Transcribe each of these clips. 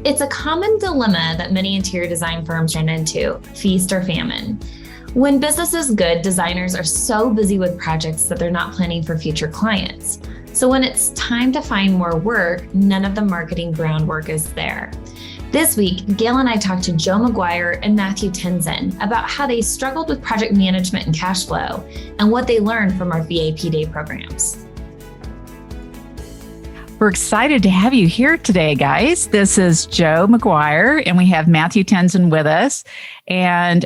It's a common dilemma that many interior design firms run into, feast or famine. When business is good, designers are so busy with projects that they're not planning for future clients. So when it's time to find more work, none of the marketing groundwork is there. This week, Gail and I talked to JoeMcGuire and Matthew Tenzin about how they struggled with project management and cash flow and what they learned from our VIP Day programs. We're excited to have you here today, guys. This is JoeMcGuire, and we have Matthew Tenzin with us. And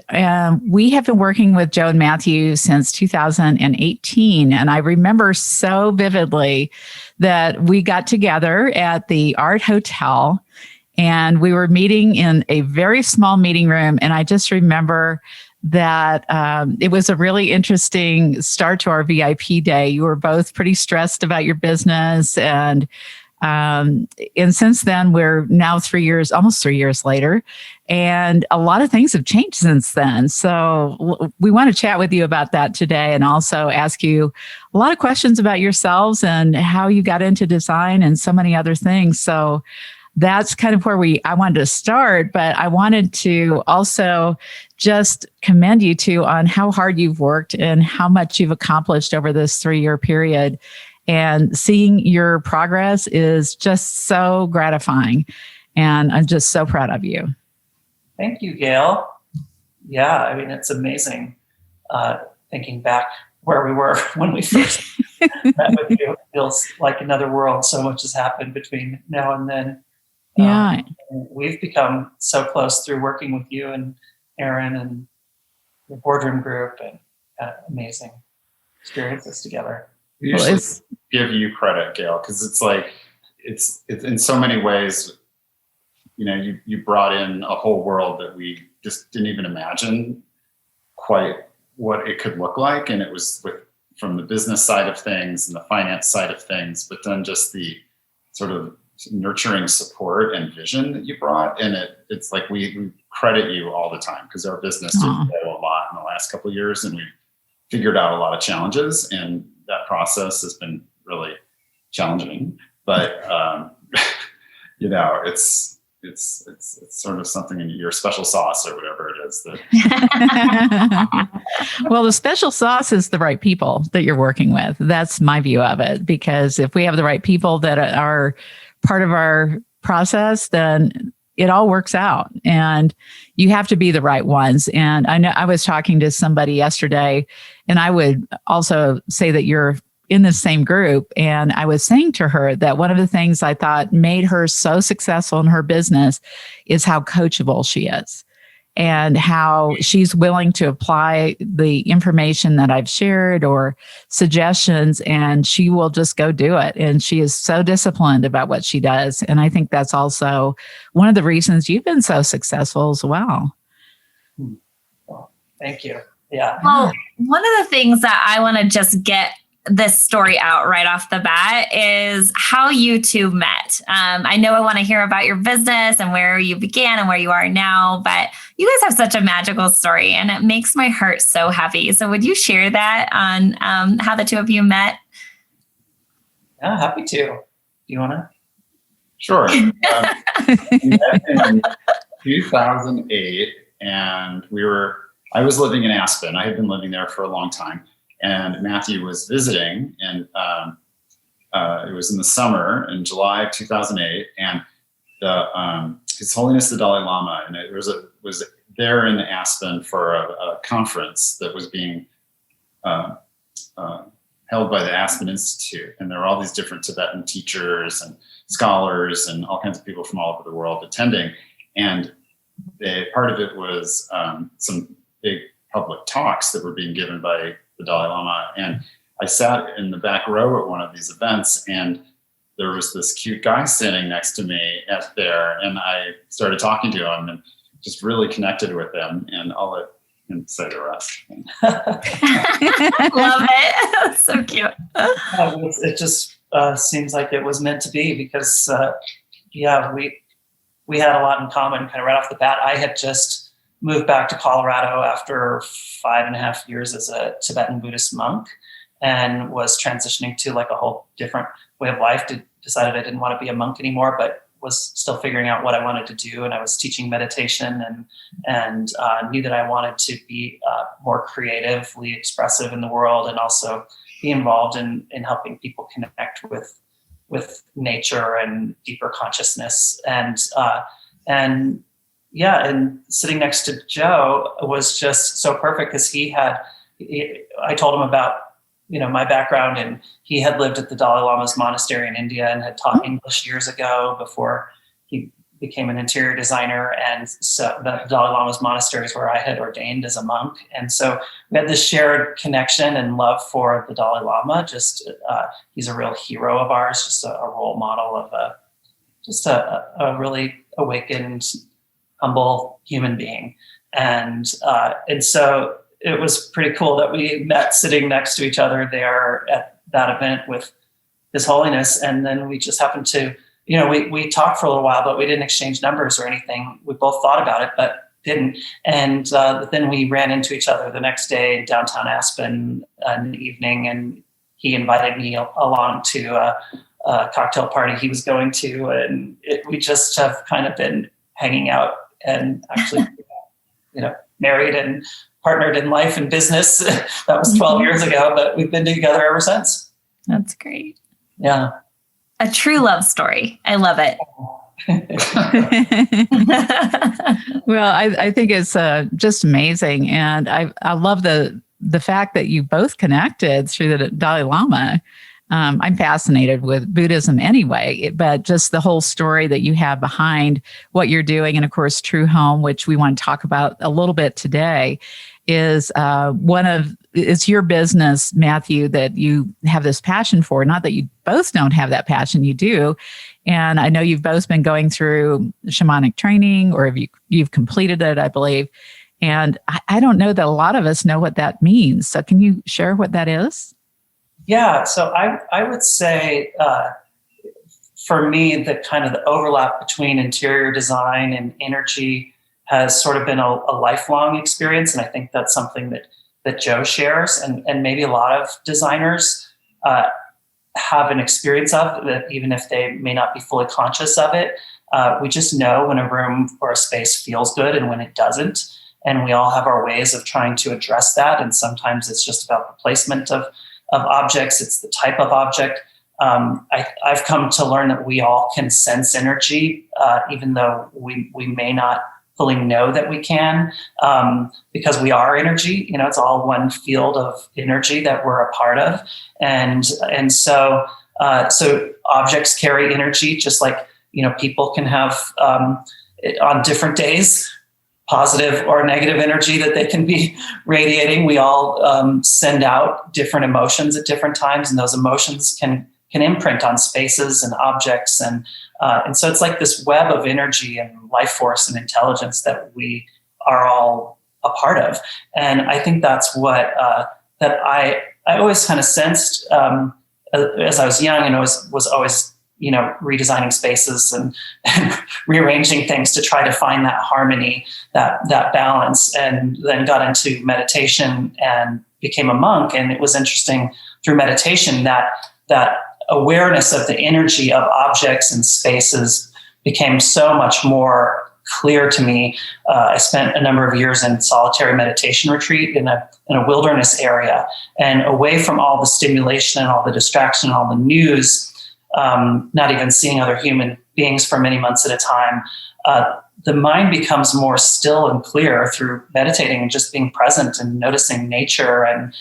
we have been working with Joe and Matthew since 2018. And I remember so vividly that we got together at the Art Hotel, and we were meeting in a very small meeting room. And I just remember that it was a really interesting start to our VIP day. You were both pretty stressed about your business. And since then, we're now almost 3 years later. And a lot of things have changed since then. So we want to chat with you about that today and also ask you a lot of questions about yourselves and how you got into design and so many other things. So that's kind of where I wanted to start, but I wanted to also just commend you two on how hard you've worked and how much you've accomplished over this 3-year period. And seeing your progress is just so gratifying. And I'm just so proud of you. Thank you, Gail. Yeah, I mean, it's amazing thinking back where we were when we first met with you. It feels like another world. So much has happened between now and then. Yeah. We've become so close through working with you and Erin and the boardroom group, and amazing experiences together. We usually give you credit, Gail, because it's like it's in so many ways. You know, you brought in a whole world that we just didn't even imagine quite what it could look like, and it was from the business side of things and the finance side of things, but then just the sort of nurturing support and vision that you brought. And it's like we credit you all the time because our business did grow a lot in the last couple of years, and we figured out a lot of challenges, and that process has been really challenging. But you know, it's sort of something in your special sauce or whatever it is that Well, the special sauce is the right people that you're working with. That's my view of it, because if we have the right people that are part of our process, then it all works out, and you have to be the right ones. And I know I was talking to somebody yesterday, and I would also say that you're in the same group. And I was saying to her that one of the things I thought made her so successful in her business is how coachable she is and how she's willing to apply the information that I've shared or suggestions, and she will just go do it. And she is so disciplined about what she does. And I think that's also one of the reasons you've been so successful as well. Well, thank you. Yeah. Well, one of the things that I want to just get this story out right off the bat is how you two met. I know I want to hear about your business and where you began and where you are now, but you guys have such a magical story, and it makes my heart so happy. So would you share that on how the two of you met? Yeah, happy to. Do you want to? Sure. We met in 2008, and I was living in Aspen. I had been living there for a long time. And Matthew was visiting, and it was in the summer in July of 2008, and His Holiness the Dalai Lama, and it was there in Aspen for a conference that was being held by the Aspen Institute, and there were all these different Tibetan teachers and scholars and all kinds of people from all over the world attending, and part of it was some big public talks that were being given by the Dalai Lama. And I sat in the back row at one of these events, and there was this cute guy standing next to me there, and I started talking to him and just really connected with him, and I'll let him say the rest. Love it. That's so cute. It just seems like it was meant to be, because we had a lot in common kind of right off the bat. I had just moved back to Colorado after 5.5 years as a Tibetan Buddhist monk, and was transitioning to like a whole different way of life. Decided I didn't want to be a monk anymore, but was still figuring out what I wanted to do, and I was teaching meditation, and knew that I wanted to be more creatively expressive in the world, and also be involved in helping people connect with nature and deeper consciousness. And sitting next to Joe was just so perfect, because I told him about, my background, and he had lived at the Dalai Lama's monastery in India and had taught English years ago before he became an interior designer. And so the Dalai Lama's monastery is where I had ordained as a monk. And so we had this shared connection and love for the Dalai Lama. He's a real hero of ours, just a role model of a really awakened, humble human being. And so it was pretty cool that we met sitting next to each other there at that event with His Holiness. And then we just happened to, we talked for a little while, but we didn't exchange numbers or anything. We both thought about it, but didn't. And then we ran into each other the next day in downtown Aspen in the evening, and he invited me along to a cocktail party he was going to. And we just have kind of been hanging out and actually, married and partnered in life and business. That was 12 years ago, but we've been together ever since. That's great. Yeah. A true love story. I love it. Well, I think it's just amazing. And I love the fact that you both connected through the Dalai Lama. I'm fascinated with Buddhism anyway, but just the whole story that you have behind what you're doing. And of course, True Home, which we want to talk about a little bit today, is it's your business, Matthew, that you have this passion for. Not that you both don't have that passion, you do. And I know you've both been going through shamanic training, or you've completed it, I believe. And I don't know that a lot of us know what that means. So can you share what that is? Yeah, so I would say for me, the kind of the overlap between interior design and energy has sort of been a lifelong experience. And I think that's something that Joe shares, and maybe a lot of designers have an experience of, that even if they may not be fully conscious of it. We just know when a room or a space feels good and when it doesn't. And we all have our ways of trying to address that. And sometimes it's just about the placement of objects. It's the type of object. I've come to learn that we all can sense energy, even though we may not fully know that we can, because we are energy. It's all one field of energy that we're a part of, and so objects carry energy, just like people can have on different days positive or negative energy that they can be radiating. We all send out different emotions at different times, and those emotions can imprint on spaces and objects. And so it's like this web of energy and life force and intelligence that we are all a part of. And I think that's what that I always kind of sensed as I was young, and was always redesigning spaces and rearranging things to try to find that harmony, that balance, and then got into meditation and became a monk. And it was interesting through meditation that awareness of the energy of objects and spaces became so much more clear to me. I spent a number of years in solitary meditation retreat in a wilderness area, and away from all the stimulation and all the distraction and all the news, not even seeing other human beings for many months at a time, the mind becomes more still and clear through meditating and just being present and noticing nature. And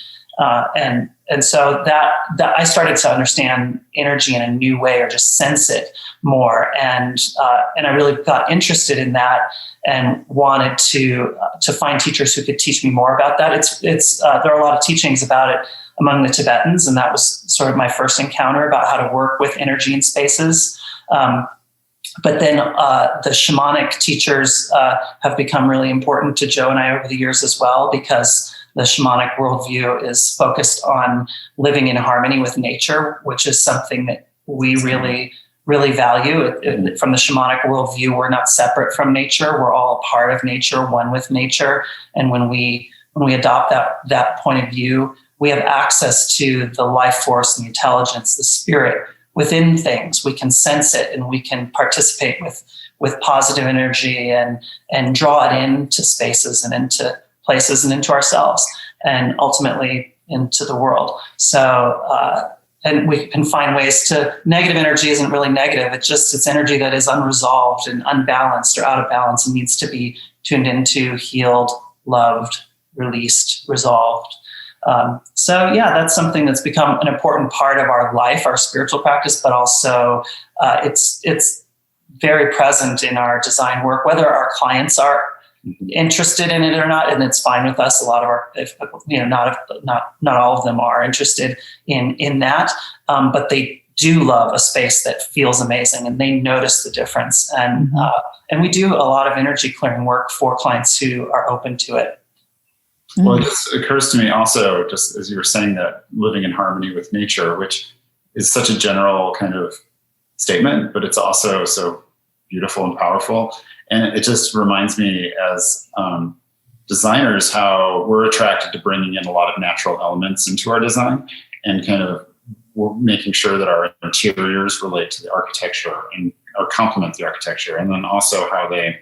so that I started to understand energy in a new way, or just sense it more. And I really got interested in that and wanted to find teachers who could teach me more about that. There are a lot of teachings about it among the Tibetans, and that was sort of my first encounter about how to work with energy in spaces. But then the shamanic teachers have become really important to Joe and I over the years as well, because the shamanic worldview is focused on living in harmony with nature, which is something that we really, really value. From the shamanic worldview, we're not separate from nature. We're all a part of nature, one with nature. And when we adopt that point of view, we have access to the life force, the intelligence, the spirit within things. We can sense it, and we can participate with positive energy and draw it into spaces and into places and into ourselves and ultimately into the world. So, and we can find ways to, negative energy isn't really negative. It's energy that is unresolved and unbalanced or out of balance and needs to be tuned into, healed, loved, released, resolved. So yeah, that's something that's become an important part of our life, our spiritual practice, but also it's very present in our design work, whether our clients are interested in it or not, and it's fine with us. A lot of our, not all of them are interested in that, but they do love a space that feels amazing, and they notice the difference. And we do a lot of energy clearing work for clients who are open to it. Well, it just occurs to me also, just as you were saying, that living in harmony with nature, which is such a general kind of statement, but it's also so beautiful and powerful. And it just reminds me as designers how we're attracted to bringing in a lot of natural elements into our design, and kind of we're making sure that our interiors relate to the architecture and or complement the architecture, and then also how they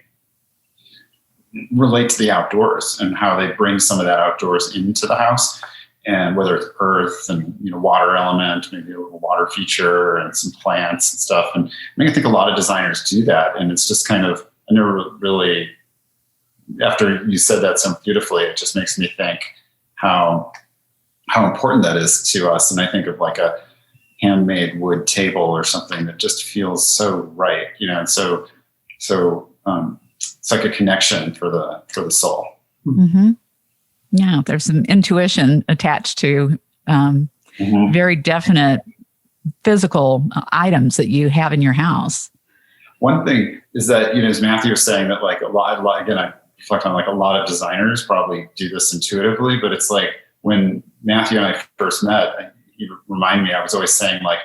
relate to the outdoors and how they bring some of that outdoors into the house. And whether it's earth and water element, maybe a little water feature and some plants and stuff. And I think a lot of designers do that, and it's just kind of, I never really, after you said that so beautifully, it just makes me think how important that is to us. And I think of like a handmade wood table or something that just feels so right, and so it's like a connection for the soul. Mm-hmm. Yeah, there's some intuition attached to very definite physical items that you have in your house. One thing is that, as Matthew was saying, that like a lot, again, I reflect on like a lot of designers probably do this intuitively, but it's like when Matthew and I first met, he reminded me, I was always saying like,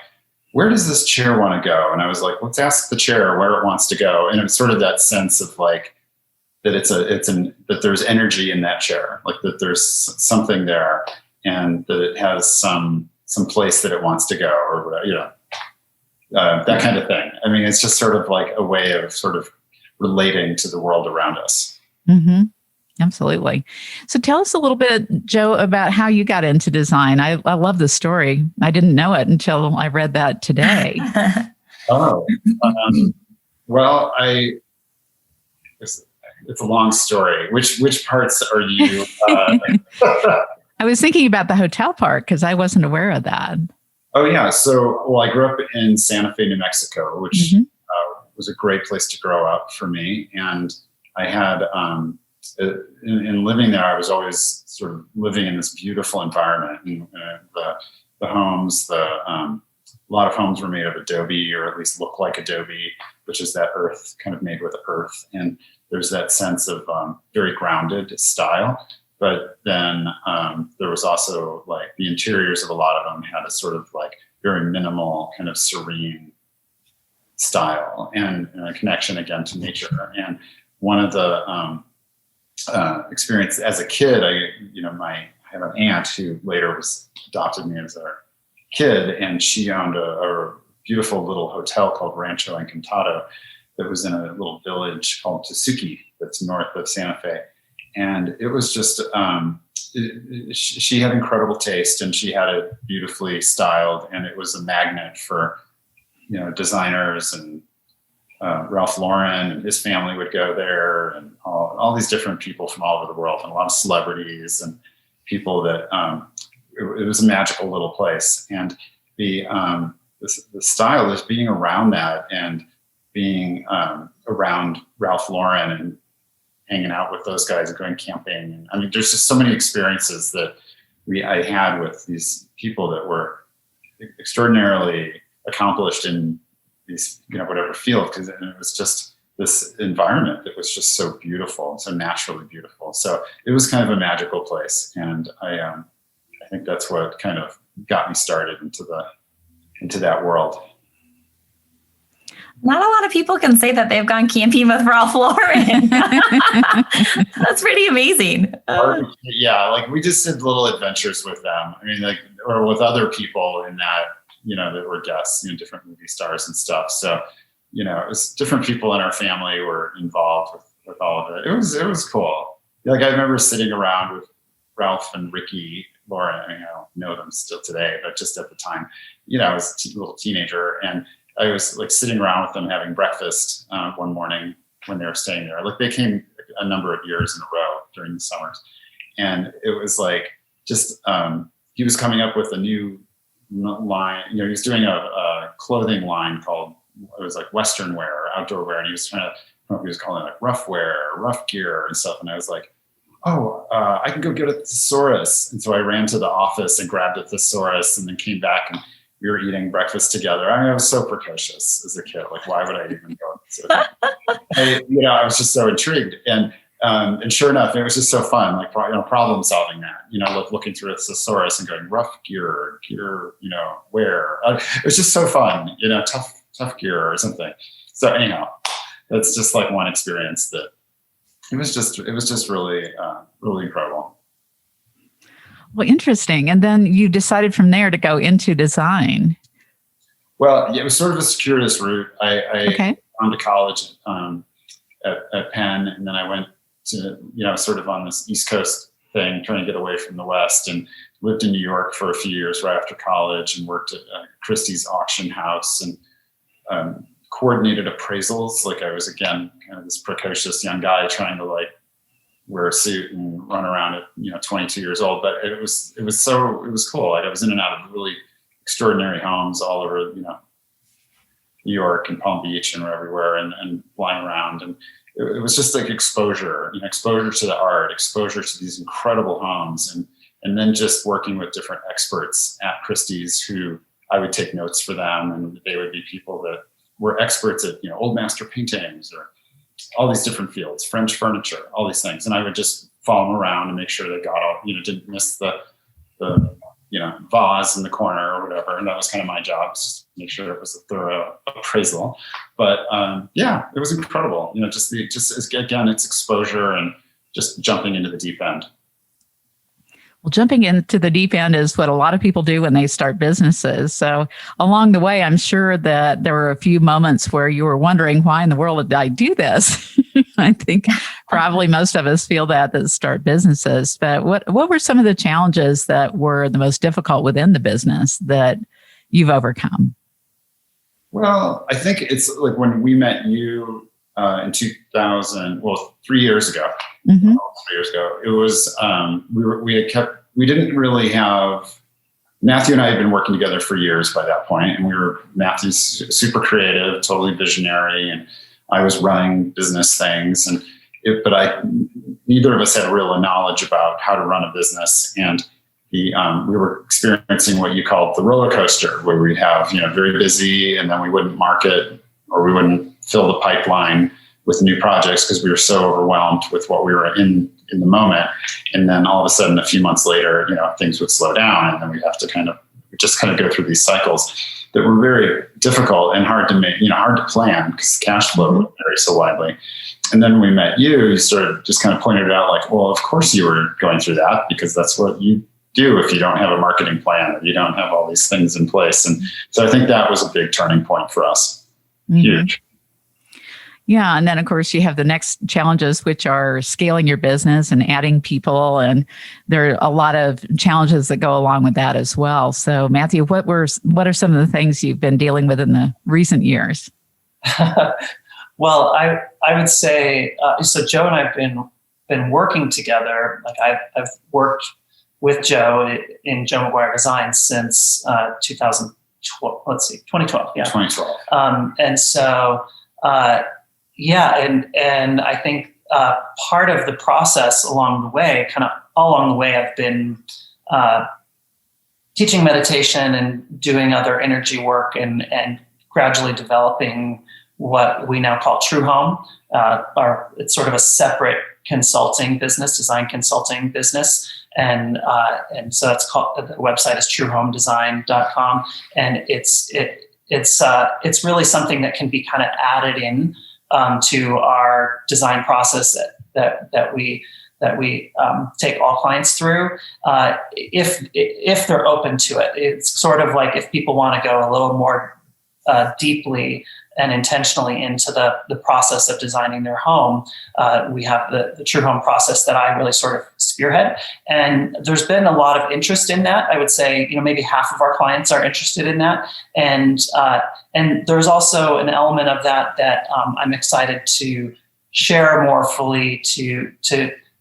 where does this chair want to go? And I was like, let's ask the chair where it wants to go. And it's sort of that sense of like, that that there's energy in that chair, like that there's something there, and that it has some place that it wants to go, or whatever, that kind of thing. I mean, it's just sort of like a way of sort of relating to the world around us. Mm-hmm. Absolutely. So tell us a little bit, Joe, about how you got into design. I love the story. I didn't know it until I read that today. Well, it's a long story. Which parts are you? I was thinking about the hotel part because I wasn't aware of that. Oh yeah. So, I grew up in Santa Fe, New Mexico, which was a great place to grow up for me. And I had, in living there, I was always sort of living in this beautiful environment. And the homes, a lot of homes were made of adobe, or at least look like adobe, which is that earth, kind of made with earth. And there's that sense of very grounded style. But then there was also like the interiors of a lot of them had a sort of like very minimal, kind of serene style, and a connection again to nature. And one of the experience as a kid, I have an aunt who later adopted me as a kid, and she owned a beautiful little hotel called Rancho Encantado that was in a little village called Tasuki that's north of Santa Fe. And it was just, she had incredible taste, and she had it beautifully styled, and it was a magnet for, designers, and Ralph Lauren and his family would go there, and all these different people from all over the world, and a lot of celebrities and people that, it was a magical little place. And the style is being around that, and being around Ralph Lauren and hanging out with those guys and going camping. And I mean, there's just so many experiences that I had with these people that were extraordinarily accomplished in these, whatever field, because it was just this environment that was just so beautiful, so naturally beautiful. So it was kind of a magical place. And I think that's what kind of got me started into that world. Not a lot of people can say that they've gone camping with Ralph Lauren. That's pretty amazing. Yeah, like we just did little adventures with them. I mean, like, or with other people in that were guests, different movie stars and stuff. So, it was different people in our family were involved with all of it. It was cool. Like I remember sitting around with Ralph and Ricky, Laura. I know them still today, but just at the time, I was a little teenager, and I was like sitting around with them having breakfast one morning when they were staying there. Like they came a number of years in a row during the summers, and it was like just he was coming up with a new line. He was doing a clothing line called, it was like Western wear or outdoor wear, and he was trying to, he was calling it like rough wear, rough gear and stuff. And I was like, I can go get a thesaurus. And so I ran to the office and grabbed a thesaurus, and then came back, and we were eating breakfast together. I mean, I was so precocious as a kid. Like, why would I even go? So, I was just so intrigued. And sure enough, it was just so fun, like, problem solving that, looking through a thesaurus and going rough gear, wear. It was just so fun, tough gear or something. So anyhow, that's just like one experience that it was just really, really incredible. Well, interesting. And then you decided from there to go into design. Well, it was sort of a circuitous route. I went to college at Penn, and then I went to, sort of on this East Coast thing, trying to get away from the West, and lived in New York for a few years right after college, and worked at Christie's auction house, and coordinated appraisals. Like I was, again, kind of this precocious young guy trying to like wear a suit and run around at 22 years old. But it was cool. Like I was in and out of really extraordinary homes all over New York and Palm Beach and everywhere, and flying around. And it was just like exposure to the art, exposure to these incredible homes, and then just working with different experts at Christie's who I would take notes for them, and they would be people that were experts at old master paintings or all these different fields, French furniture, all these things. And I would just follow them around and make sure they got all, didn't miss the vase in the corner or whatever. And that was kind of my job, just to make sure it was a thorough appraisal. But it was incredible. Again, it's exposure and just jumping into the deep end. Well, jumping into the deep end is what a lot of people do when they start businesses. So along the way, I'm sure that there were a few moments where you were wondering, why in the world did I do this? I think probably most of us feel that start businesses. But what were some of the challenges that were the most difficult within the business that you've overcome? Well, I think it's like when we met you in 2000, 3 years ago. Mm-hmm. 3 years ago, it was we didn't really have, Matthew and I had been working together for years by that point, and Matthew's super creative, totally visionary, and I was running business things, but neither of us had real knowledge about how to run a business, and we were experiencing what you called the roller coaster, where we'd have very busy, and then we wouldn't market, or we wouldn't fill the pipeline with new projects because we were so overwhelmed with what we were in the moment. And then all of a sudden, a few months later, things would slow down, and then we'd have to kind of go through these cycles that were very difficult and hard to make, hard to plan because cash flow would vary so widely. And then when we met you sort of just kind of pointed it out like, well, of course you were going through that because that's what you do if you don't have a marketing plan or you don't have all these things in place. And so I think that was a big turning point for us. Mm-hmm. Huge. Yeah. And then, of course, you have the next challenges, which are scaling your business and adding people. And there are a lot of challenges that go along with that as well. So, Matthew, what are some of the things you've been dealing with in the recent years? Well, I would say, so Joe and I have been working together. Like I've worked with Joe in JoeMcGuire Design since 2012. 2012. Yeah. 2012. And so, and I think part of the process along the way, kind of all along the way, I've been teaching meditation and doing other energy work and gradually developing what we now call True Home. It's sort of a separate consulting business, design consulting business. And so that's called, the website is truehomedesign.com. And it's really something that can be kind of added in to our design process that we take all clients through, if they're open to it. It's sort of like if people want to go a little more deeply and intentionally into the process of designing their home. We have the True Home process that I really sort of spearhead. And there's been a lot of interest in that. I would say, maybe half of our clients are interested in that. And there's also an element of that I'm excited to share more fully, to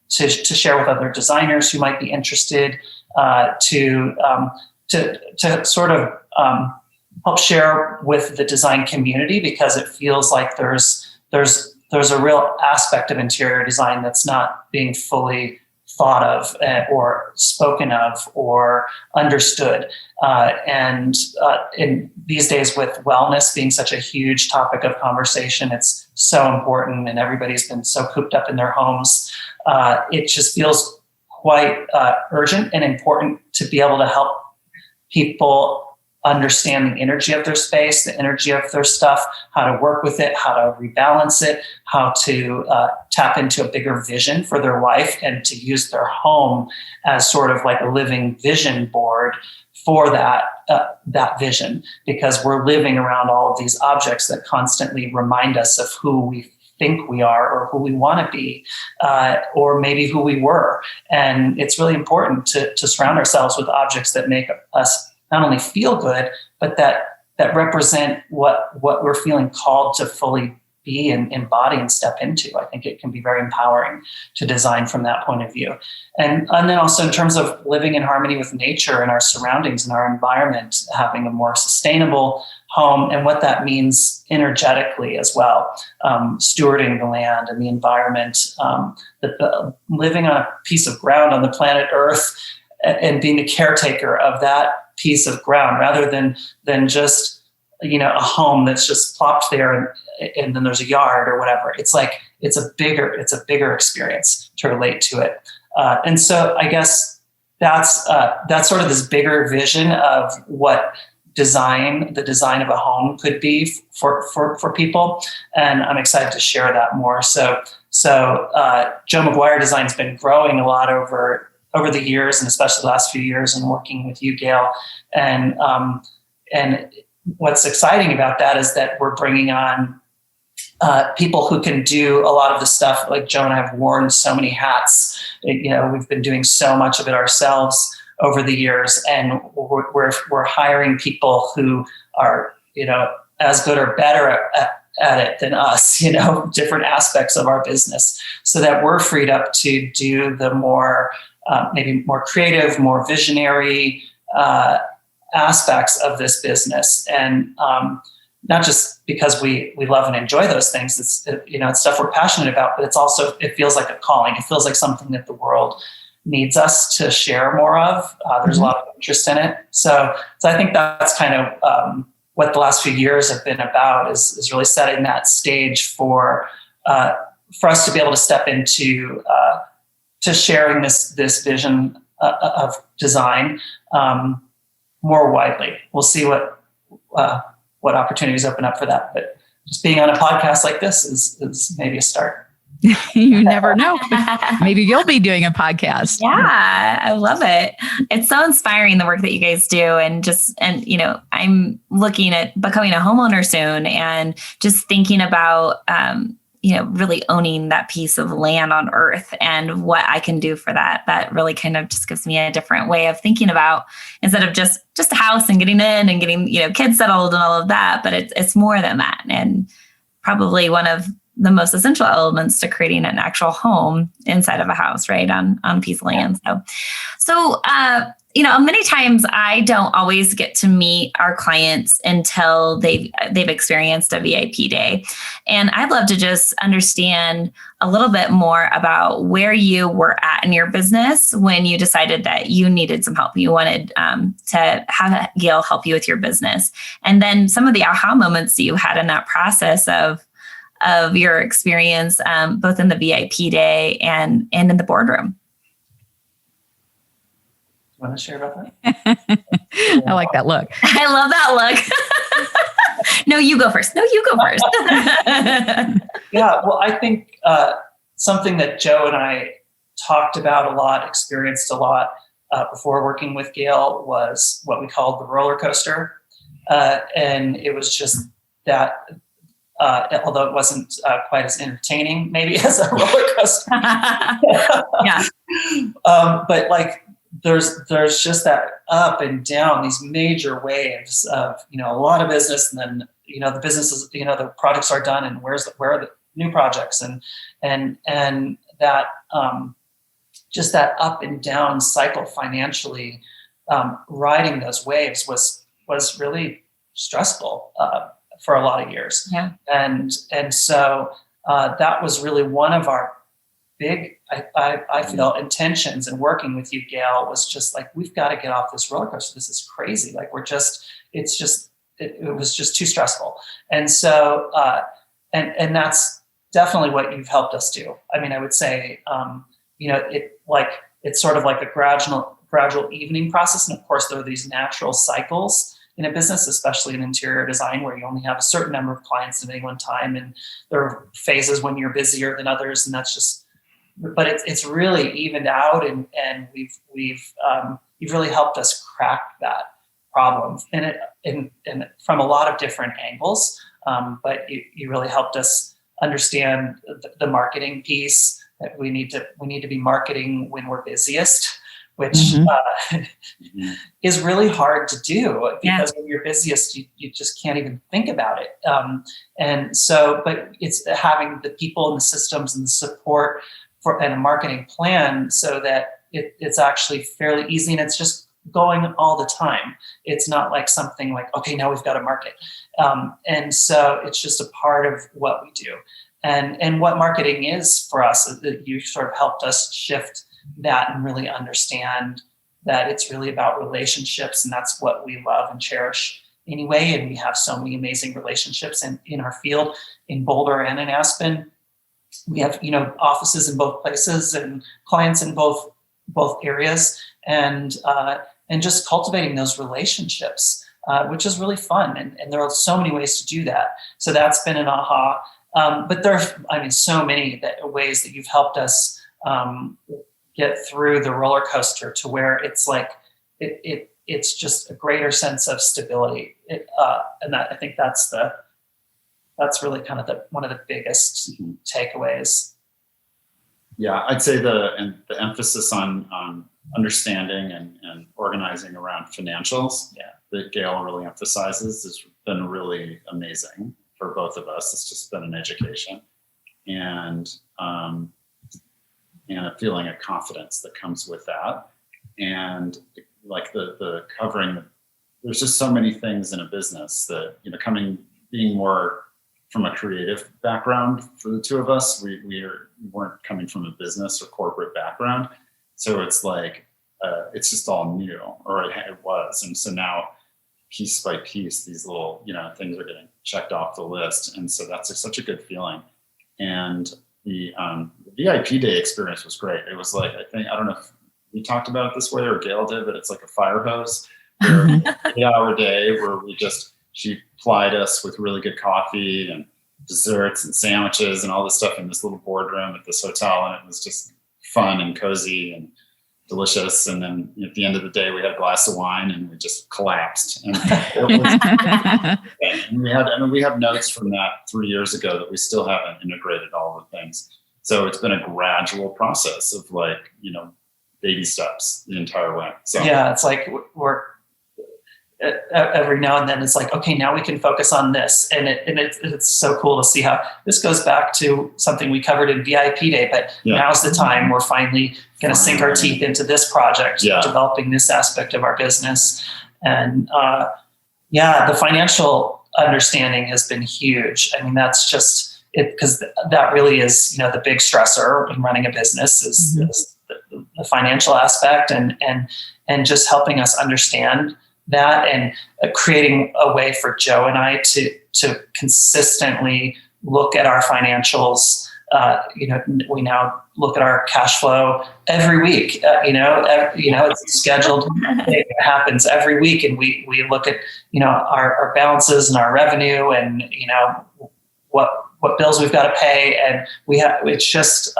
share with other designers who might be interested, to sort of help share with the design community, because it feels like there's a real aspect of interior design that's not being fully thought of or spoken of or understood. And in these days, with wellness being such a huge topic of conversation, it's so important, and everybody's been so cooped up in their homes. It just feels quite urgent and important to be able to help people understand the energy of their space, the energy of their stuff, how to work with it, how to rebalance it, how to tap into a bigger vision for their life, and to use their home as sort of like a living vision board for that vision, because we're living around all of these objects that constantly remind us of who we think we are, or who we want to be, or maybe who we were. And it's really important to surround ourselves with objects that make us not only feel good, but that represent what we're feeling called to fully be and embody and step into. I think it can be very empowering to design from that point of view. And then also in terms of living in harmony with nature and our surroundings and our environment, having a more sustainable home and what that means energetically as well, stewarding the land and the environment, living on a piece of ground on the planet Earth and being the caretaker of that piece of ground, rather than just a home that's just plopped there and then there's a yard or whatever. It's like it's a bigger experience to relate to it. And so I guess that's sort of this bigger vision of what the design of a home could be for people. And I'm excited to share that more. So JoeMcGuire Design has been growing a lot over the years, and especially the last few years, and working with you, Gail. And what's exciting about that is that we're bringing on people who can do a lot of the stuff. Like Joe and I have worn so many hats. We've been doing so much of it ourselves over the years, and we're hiring people who are as good or better at it than us. Different aspects of our business, so that we're freed up to do the more maybe more creative, more visionary aspects of this business. And not just because we love and enjoy those things. It's stuff we're passionate about, but it feels like a calling. It feels like something that the world needs us to share more of. There's a lot of interest in it. So I think that's kind of what the last few years have been about, is really setting that stage for us to be able to step into to sharing this vision of design more widely. We'll see what opportunities open up for that. But just being on a podcast like this is maybe a start. You never know. Maybe you'll be doing a podcast. Yeah, I love it. It's so inspiring, the work that you guys do. And I'm looking at becoming a homeowner soon, and just thinking about, really owning that piece of land on earth and what I can do for that. That really kind of just gives me a different way of thinking about, instead of just a house and getting in and getting, kids settled and all of that. But it's more than that. And probably one of the most essential elements to creating an actual home inside of a house, right? On a piece of land. So, many times I don't always get to meet our clients until they've experienced a VIP day. And I'd love to just understand a little bit more about where you were at in your business when you decided that you needed some help. You wanted to have Gail help you with your business. And then some of the aha moments that you had in that process of your experience, both in the VIP day and in the boardroom. Want to share about that? I like that look. I love that look. No, you go first. Yeah, well, I think something that Joe and I talked about a lot, experienced a lot before working with Gail was what we called the Rollercoaster. And it was just that, although it wasn't quite as entertaining maybe as a roller coaster. Yeah. But like there's just that up and down, these major waves of, a lot of business, and then, the businesses, the projects are done, and where are the new projects, and that just that up and down cycle financially, riding those waves was really stressful for a lot of years. Yeah. And so that was really one of our big, I feel, intentions in working with you, Gail, was just like, we've got to get off this roller coaster. This is crazy. Like it was just too stressful. And so, and that's definitely what you've helped us do. I mean, I would say, it's sort of like a gradual evening process. And of course, there are these natural cycles in a business, especially in interior design, where you only have a certain number of clients at any one time. And there are phases when you're busier than others. And that's just, but it's really evened out. And you've really helped us crack that problem and from a lot of different angles. But you really helped us understand the marketing piece, that we need to be marketing when we're busiest, which is really hard to do, because when you're busiest, you just can't even think about it. And so, but it's having the people and the systems and the support and a marketing plan so that it's actually fairly easy, and it's just going all the time. It's not like something like, okay, now we've got to market. And so it's just a part of what we do. And what marketing is for us, that you sort of helped us shift that and really understand that it's really about relationships, and that's what we love and cherish anyway. And we have so many amazing relationships in our field, in Boulder and in Aspen. We have, offices in both places and clients in both areas, and just cultivating those relationships, which is really fun. And there are so many ways to do that. So that's been an aha. But there are, so many ways that you've helped us get through the roller coaster to where it's like it's just a greater sense of stability. And that, I think that's really kind of one of the biggest takeaways. Yeah, I'd say the emphasis on understanding and organizing around financials that Gail really emphasizes has been really amazing for both of us. It's just been an education and a feeling of confidence that comes with that. And like the covering, there's just so many things in a business that, being more from a creative background for the two of us, we weren't coming from a business or corporate background. So it's like, it's just all new, or it was. And so now piece by piece, these little, things are getting checked off the list. And so that's such a good feeling. And the VIP day experience was great. It was like, I don't know if we talked about it this way or Gail did, but it's like a fire hose, where 8-hour day where she plied us with really good coffee and desserts and sandwiches and all this stuff in this little boardroom at this hotel. And it was just fun and cozy and delicious. And then at the end of the day, we had a glass of wine and we just collapsed. And we have notes from that 3 years ago that we still haven't integrated all the things. So it's been a gradual process of baby steps the entire way. So yeah, it's like we're every now and then it's like, okay, now we can focus on this. And it's so cool to see how this goes back to something we covered in VIP day, but now's the time we're finally going to sink our teeth into this project, developing this aspect of our business. And the financial understanding has been huge. I mean, that's just it, because that really is, the big stressor in running a business is the financial aspect, and just helping us understand that, and creating a way for Joe and I to consistently look at our financials. We now look at our cash flow every week. It's scheduled. It happens every week, and we look at our balances and our revenue, and what bills we've got to pay, and it's just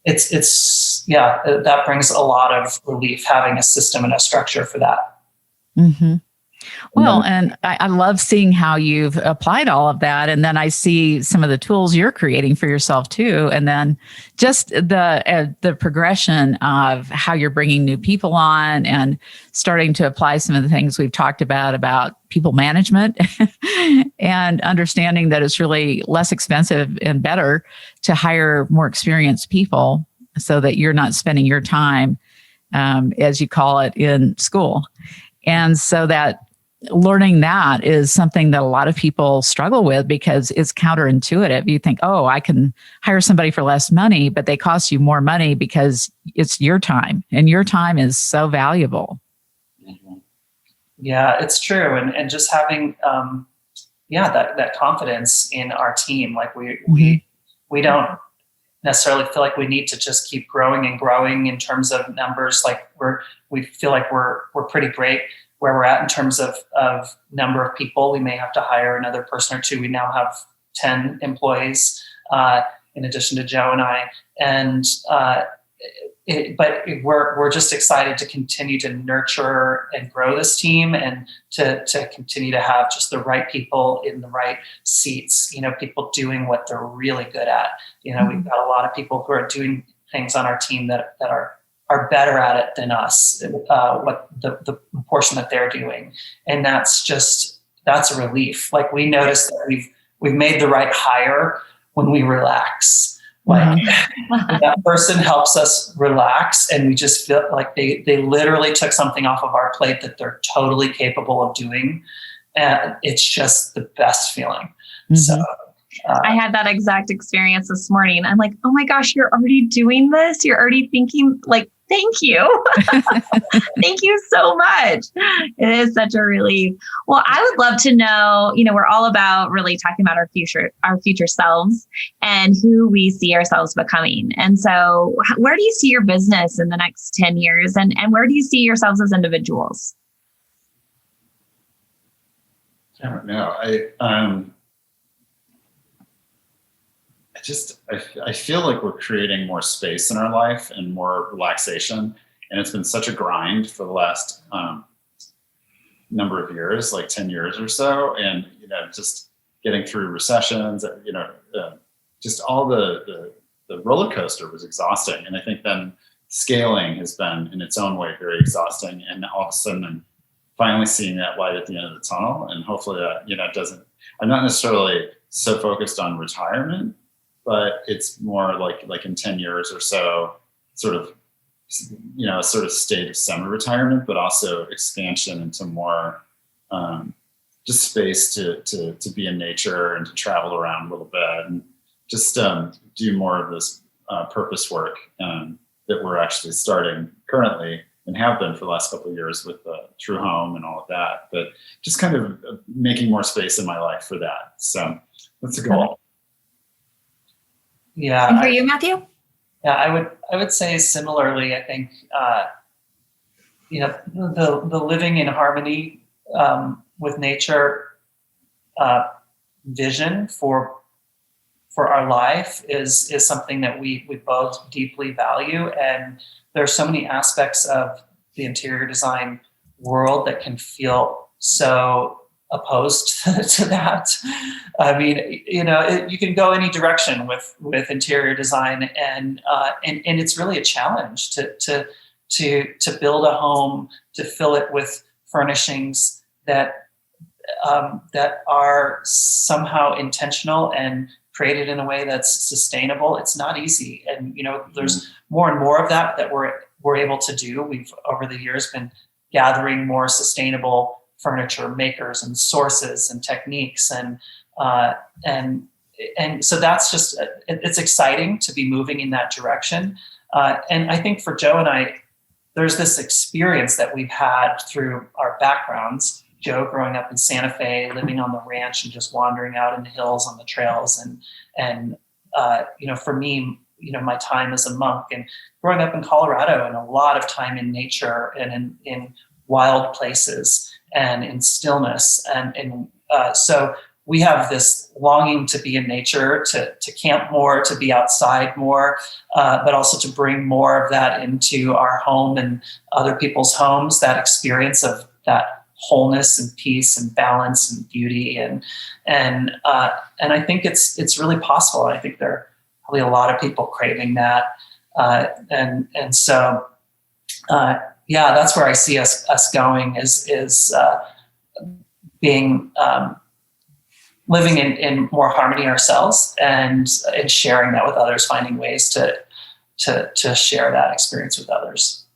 that brings a lot of relief, having a system and a structure for that. Mm-hmm. Well, and I love seeing how you've applied all of that. And then I see some of the tools you're creating for yourself too. And then just the progression of how you're bringing new people on and starting to apply some of the things we've talked about people management and understanding that it's really less expensive and better to hire more experienced people so that you're not spending your time, as you call it, in school. And so that learning that is something that a lot of people struggle with because it's counterintuitive. You think, oh, I can hire somebody for less money, but they cost you more money because it's your time, and your time is so valuable. Yeah, it's true. And just having, that confidence in our team. Like we don't necessarily feel like we need to just keep growing and growing in terms of numbers. Like we feel like we're pretty great where we're at in terms of number of people. We may have to hire another person or two. We now have 10 employees in addition to Joe and I. And but we're just excited to continue to nurture and grow this team, and to continue to have just the right people in the right seats. People doing what they're really good at. We've got a lot of people who are doing things on our team that are better at it than us, what the portion that they're doing. And that's a relief. Like we notice that we've made the right hire when we relax. Like that person helps us relax, and we just feel like they literally took something off of our plate that they're totally capable of doing. And it's just the best feeling. Mm-hmm. So I had that exact experience this morning. I'm like, oh my gosh, you're already doing this. You're already thinking, like, thank you. Thank you so much. It is such a relief. Well, I would love to know, we're all about really talking about our future selves and who we see ourselves becoming. And so where do you see your business in the next 10 years? And where do you see yourselves as individuals? I don't know. I feel like we're creating more space in our life and more relaxation. And it's been such a grind for the last number of years, like 10 years or so. And, just getting through recessions, just all the roller coaster was exhausting. And I think then scaling has been in its own way very exhausting. And all of a sudden I'm finally seeing that light at the end of the tunnel. And hopefully that, I'm not necessarily so focused on retirement, but it's more like in 10 years or so, sort of, a sort of state of semi-retirement, but also expansion into more just space to be in nature and to travel around a little bit and just do more of this purpose work that we're actually starting currently and have been for the last couple of years with True Home and all of that. But just kind of making more space in my life for that. So that's a goal. Yeah. And for you, Matthew? Yeah, I would say similarly. I think the living in harmony with nature vision for our life is something that we both deeply value. And there are so many aspects of the interior design world that can feel so opposed to that. I mean, you can go any direction with interior design, and it's really a challenge to build a home, to fill it with furnishings that are somehow intentional and created in a way that's sustainable. It's not easy, and there's more and more of that we're able to do. We've over the years been gathering more sustainable furniture makers and sources and techniques, and so that's just, it's exciting to be moving in that direction. And I think for Joe and I, there's this experience that we've had through our backgrounds. Joe growing up in Santa Fe, living on the ranch and just wandering out in the hills on the trails, and for me, my time as a monk and growing up in Colorado, and a lot of time in nature and in wild places and in stillness. And so we have this longing to be in nature, to camp more, to be outside more, but also to bring more of that into our home and other people's homes, that experience of that wholeness and peace and balance and beauty. And I think it's really possible. I think there are probably a lot of people craving that. So that's where I see us going is being, living in more harmony ourselves and sharing that with others, finding ways to share that experience with others.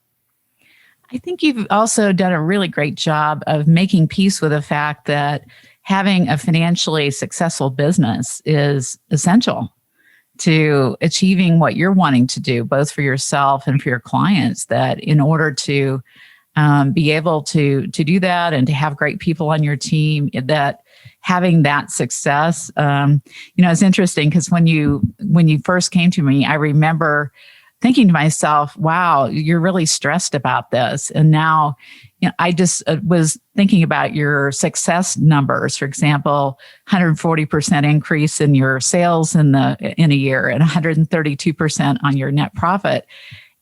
I think you've also done a really great job of making peace with the fact that having a financially successful business is essential to achieving what you're wanting to do, both for yourself and for your clients, that in order to be able to do that and to have great people on your team, that having that success, it's interesting because when you first came to me, I remember thinking to myself, wow, you're really stressed about this. And now, I just was thinking about your success numbers. For example, 140% increase in your sales in a year and 132% on your net profit.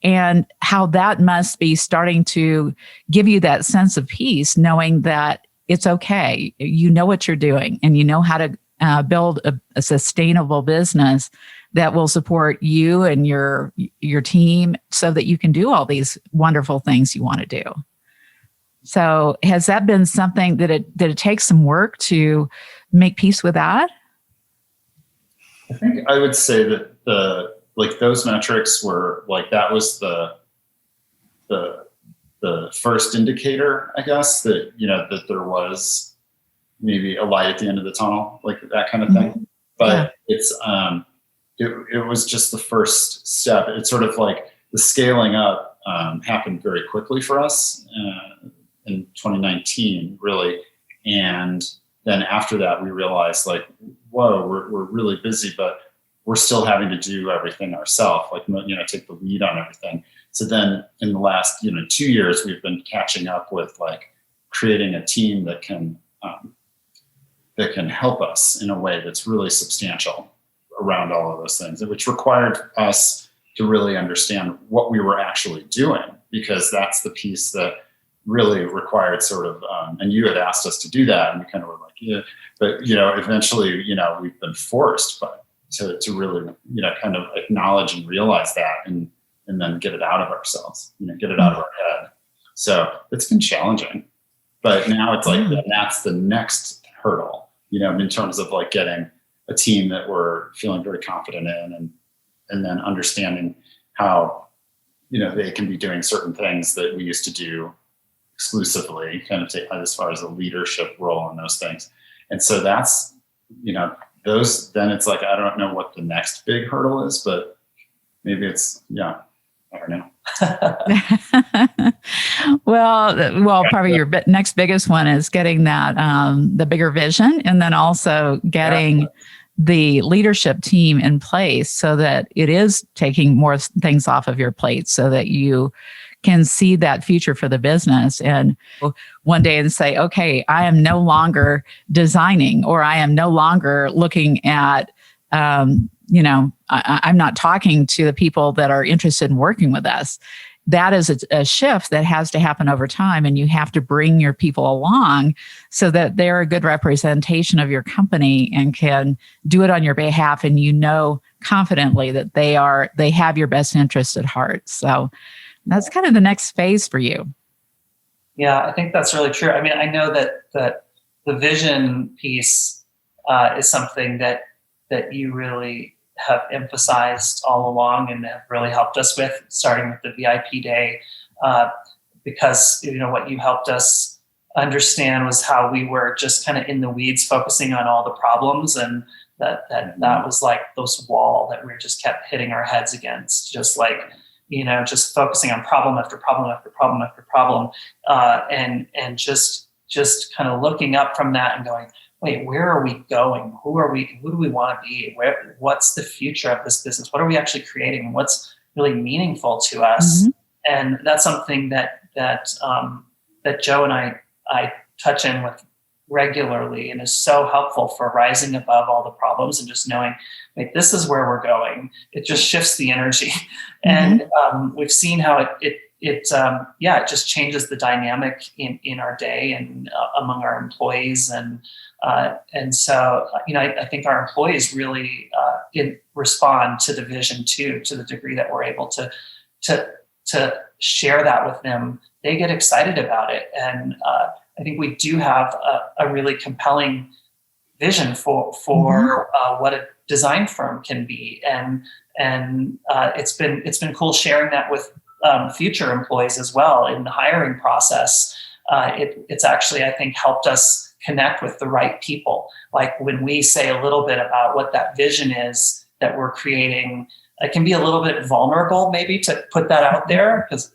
And how that must be starting to give you that sense of peace, knowing that it's okay. You know what you're doing and you know how to build a sustainable business that will support you and your team so that you can do all these wonderful things you want to do. So has that been something that it takes some work to make peace with that? I think I would say that those metrics were that was the first indicator, I guess, that that there was maybe a light at the end of the tunnel, that kind of thing. Mm-hmm. But it's it was just the first step. It's sort of the scaling up happened very quickly for us in 2019, really, and then after that we realized whoa, we're really busy, but we're still having to do everything ourselves, take the lead on everything. So then in the last, 2 years, we've been catching up with creating a team that can help us in a way that's really substantial around all of those things, which required us to really understand what we were actually doing, because that's the piece that really required sort of, and you had asked us to do that, and we kind of were yeah, but, eventually, we've been forced to really, kind of acknowledge and realize that and then get it out of ourselves, get it out of our head. So it's been challenging, but now it's that's the next hurdle, in terms of getting a team that we're feeling very confident in and then understanding how, they can be doing certain things that we used to do exclusively, kind of as far as a leadership role and those things. And so that's, those, then it's I don't know what the next big hurdle is, but maybe it's, I don't know. well, probably your next biggest one is getting that, the bigger vision, and then also getting the leadership team in place so that it is taking more things off of your plate so that you can see that future for the business and one day and say, okay, I am no longer designing, or I am no longer looking at, I'm not talking to the people that are interested in working with us. That is a shift that has to happen over time, and you have to bring your people along so that they're a good representation of your company and can do it on your behalf, and confidently that they have your best interest at heart. So that's kind of the next phase for you. Yeah, I think that's really true. I mean, I know that the vision piece is something that you really have emphasized all along and have really helped us with, starting with the VIP day, because what you helped us understand was how we were just kind of in the weeds, focusing on all the problems, and that was those wall that we just kept hitting our heads against, just just focusing on problem after problem after problem after problem, and just kind of looking up from that and going, wait, where are we going? Who are we? Who do we want to be? What's the future of this business? What are we actually creating? What's really meaningful to us? Mm-hmm. And that's something that Joe and I touch in with regularly and is so helpful for rising above all the problems and just knowing, like, this is where we're going. It just shifts the energy. And we've seen how it just changes the dynamic in our day and among our employees. And so, I think our employees really respond to the vision too, to the degree that we're able to share that with them. They get excited about it. And I think we do have a really compelling vision for what a design firm can be. And it's been cool sharing that with future employees as well in the hiring process. It's actually, I think, helped us connect with the right people. Like when we say a little bit about what that vision is that we're creating, it can be a little bit vulnerable maybe to put that out there because,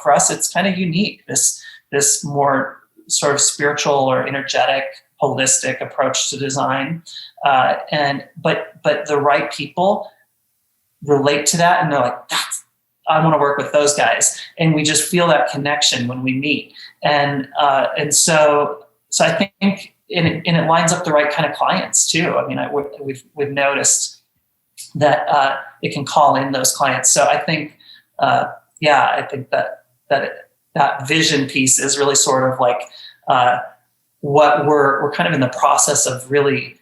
for us, it's kind of unique, this more sort of spiritual or energetic, holistic approach to design. But the right people relate to that and they're like, I want to work with those guys. And we just feel that connection when we meet. And so I think it lines up the right kind of clients too. I mean, we've noticed that it can call in those clients. So I think, I think that vision piece is really sort of like what we're kind of in the process of really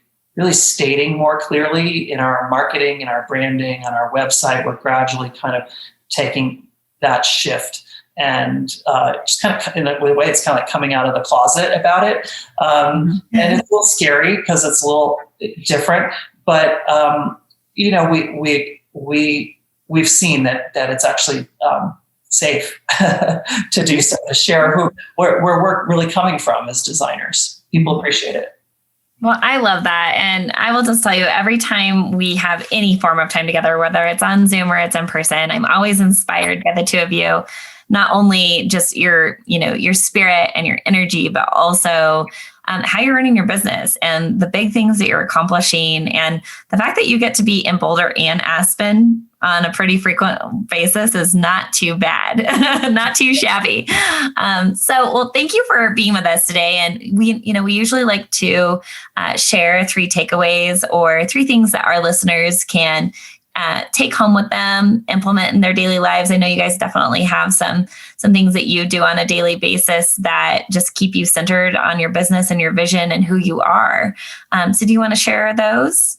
stating more clearly in our marketing and our branding on our website. We're gradually kind of taking that shift and just kind of in a way, it's kind of like coming out of the closet about it. And it's a little scary because it's a little different, but we've seen that it's actually safe to do so, to share where we're really coming from as designers. People appreciate it. Well, I love that. And I will just tell you, every time we have any form of time together, whether it's on Zoom or it's in person, I'm always inspired by the two of you, not only just your spirit and your energy, but also how you're running your business and the big things that you're accomplishing. And the fact that you get to be in Boulder and Aspen on a pretty frequent basis is not too bad, not too shabby. Well, thank you for being with us today. And we usually like to share 3 takeaways or 3 things that our listeners can take home with them, implement in their daily lives. I know you guys definitely have some things that you do on a daily basis that just keep you centered on your business and your vision and who you are. So do you want to share those?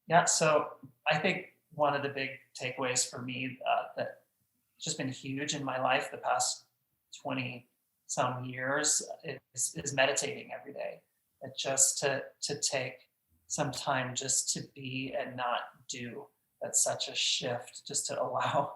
Yeah. So I think one of the big takeaways for me that just been huge in my life the past 20 some years is meditating every day. And just to take some time just to be and not do. That's such a shift, just to allow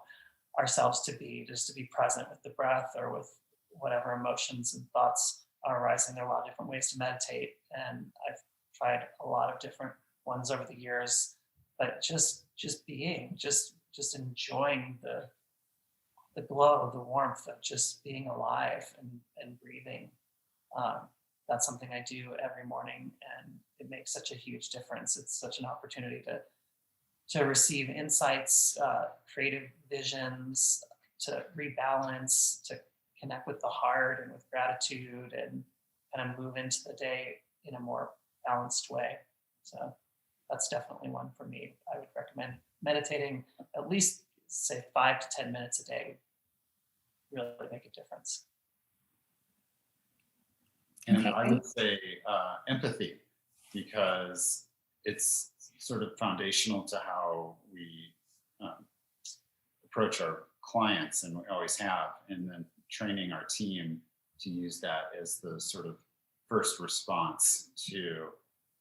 ourselves to be present with the breath or with whatever emotions and thoughts are arising. There are a lot of different ways to meditate, and I've tried a lot of different ones over the years. But just being, just enjoying the glow, the warmth of just being alive and breathing. That's something I do every morning, and it makes such a huge difference. It's such an opportunity to receive insights, creative visions, to rebalance, to connect with the heart and with gratitude, and kind of move into the day in a more balanced way. So that's definitely one for me. I would recommend meditating at least, say, 5 to 10 minutes a day. Really make a difference. And I would say empathy, because it's sort of foundational to how we approach our clients, and we always have, and then training our team to use that as the sort of first response to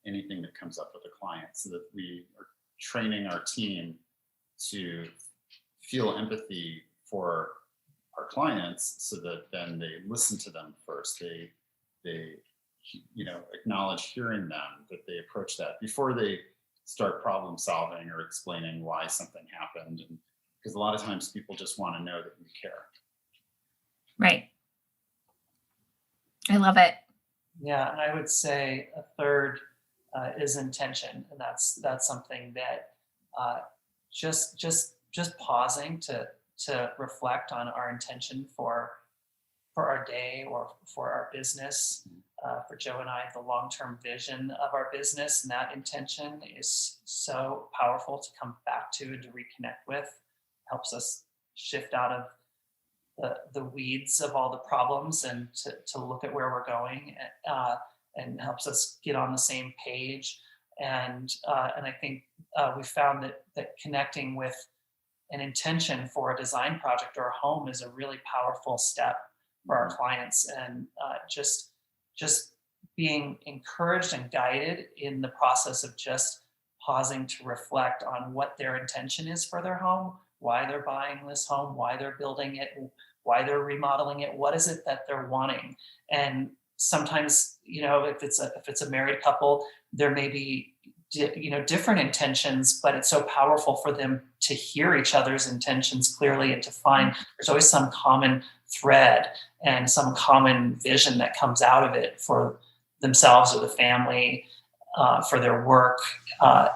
anything that comes up with a client, so that we are training our team to feel empathy for our clients, so that then they listen to them first. They acknowledge hearing them, that they approach that before they start problem solving or explaining why something happened. And because a lot of times people just want to know that we care. Right. I love it. Yeah, and I would say a third is intention, and that's something that just pausing to reflect on our intention for our day or for our business. For Joe and I, the long-term vision of our business and that intention is so powerful to come back to and to reconnect with. Helps us shift out of the weeds of all the problems and to look at where we're going, and helps us get on the same page. And I think we found that connecting with an intention for a design project or a home is a really powerful step for our clients, and just being encouraged and guided in the process of just pausing to reflect on what their intention is for their home, why they're buying this home, why they're building it, why they're remodeling it, what is it that they're wanting. And sometimes, if it's a married couple, there may be different intentions, but it's so powerful for them to hear each other's intentions clearly and to find there's always some common thread and some common vision that comes out of it for themselves or the family, for their work.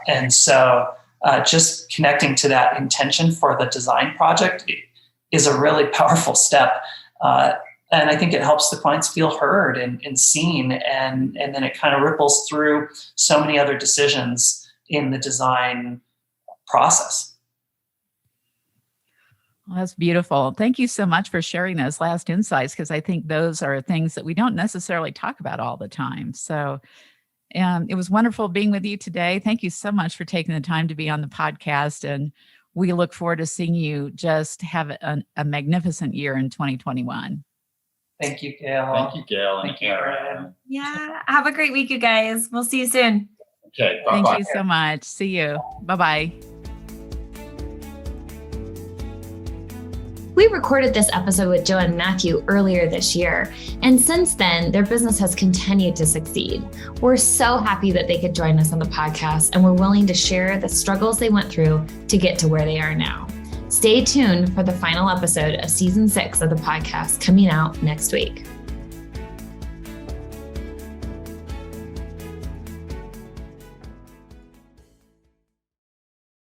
And so just connecting to that intention for the design project is a really powerful step. And I think it helps the clients feel heard and seen. And then it kind of ripples through so many other decisions in the design process. Well, that's beautiful. Thank you so much for sharing those last insights, because I think those are things that we don't necessarily talk about all the time. So it was wonderful being with you today. Thank you so much for taking the time to be on the podcast. And we look forward to seeing you just have a magnificent year in 2021. Thank you, Gail. Thank you, Gail. Thank you, Erin. Yeah. Have a great week, you guys. We'll see you soon. Okay. Bye-bye. Thank you so much. See you. Bye-bye. We recorded this episode with Joe and Matthew earlier this year, and since then, their business has continued to succeed. We're so happy that they could join us on the podcast, and we're willing to share the struggles they went through to get to where they are now. Stay tuned for the final episode of season 6 of the podcast coming out next week.